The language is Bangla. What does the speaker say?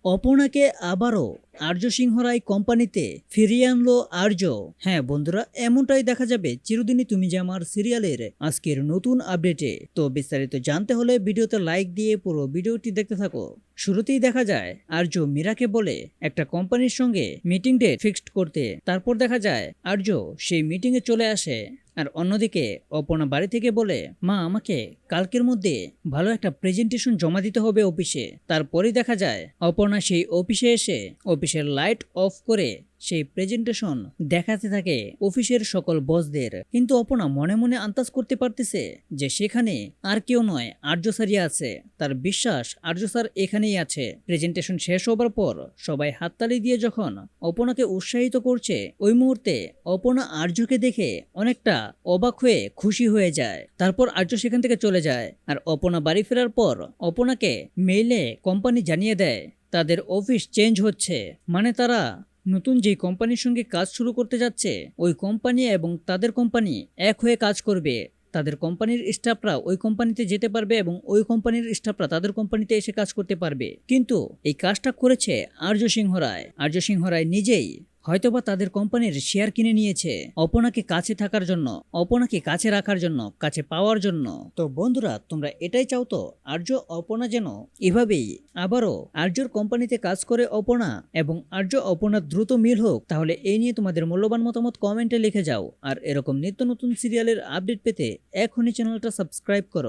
অপর্ণাকে আবারও আর্য সিংহ রায় কোম্পানিতে ফিরিয়ে আনলো আর্য। হ্যাঁ বন্ধুরা, এমনটাই দেখা যাবে চিরদিনই তুমি যে আমার সিরিয়ালের আজকের নতুন আপডেটে। তো বিস্তারিত জানতে হলে ভিডিওতে লাইক দিয়ে পুরো ভিডিওটি দেখতে থাকো। শুরুতেই দেখা যায় আর্য মীরাকে বলে একটা কোম্পানির সঙ্গে মিটিং ডেট ফিক্সড করতে। তারপর দেখা যায় আর্য সেই মিটিং এ চলে আসে। আর অন্যদিকে অপর্ণা বাড়ি থেকে বলে, মা আমাকে কালকের মধ্যে ভালো একটা প্রেজেন্টেশন জমা দিতে হবে অফিসে। তারপরেই দেখা যায় অপর্ণা সেই অফিসে এসে অফিসের লাইট অফ করে সেই প্রেজেন্টেশন দেখাতে থাকে অফিসের সকল বসদের। কিন্তু অপর্ণা মনে মনে আন্দাজ করতে পারতেছে যে সেখানে আর কেউ নয়, আর্য স্যারই আছে। তার বিশ্বাস আর্য স্যার এখানেই আছে। প্রেজেন্টেশন শেষ হবার পর সবাই হাততালি দিয়ে যখন অপর্ণাকে উৎসাহিত করছে, ওই মুহূর্তে অপর্ণা আর্যকে দেখে অনেকটা অবাক হয়ে খুশি হয়ে যায়। তারপর আর্য সেখান থেকে চলে যায়। আর অপর্ণা বাড়ি ফেরার পর অপর্ণাকে মেইলে কোম্পানি জানিয়ে দেয় তাদের অফিস চেঞ্জ হচ্ছে। মানে তারা নতুন যে কোম্পানির সঙ্গে কাজ শুরু করতে যাচ্ছে, ওই কোম্পানি এবং তাদের কোম্পানি এক হয়ে কাজ করবে। তাদের কোম্পানির স্টাফরা ওই কোম্পানিতে যেতে পারবে এবং ওই কোম্পানির স্টাফরা তাদের কোম্পানিতে এসে কাজ করতে পারবে। কিন্তু এই কাজটা করেছে আর্য সিংহ রায়। আর্য সিংহ রায় নিজেই হয়তোবা তাদের কোম্পানির শেয়ার কিনে নিয়েছে অপর্ণাকে কাছে থাকার জন্য, অপর্ণাকে কাছে রাখার জন্য, কাছে পাওয়ার জন্য। তো বন্ধুরা, তোমরা এটাই চাও তো আর্য অপর্ণা যেন এভাবেই আবারও আর্যর কোম্পানিতে কাজ করে অপর্ণা, এবং আর্য অপর্ণা দ্রুত মিল হোক? তাহলে এই নিয়ে তোমাদের মূল্যবান মতামত কমেন্টে লিখে যাও। আর এরকম নিত্য নতুন সিরিয়ালের আপডেট পেতে এখনই চ্যানেলটা সাবস্ক্রাইব করো।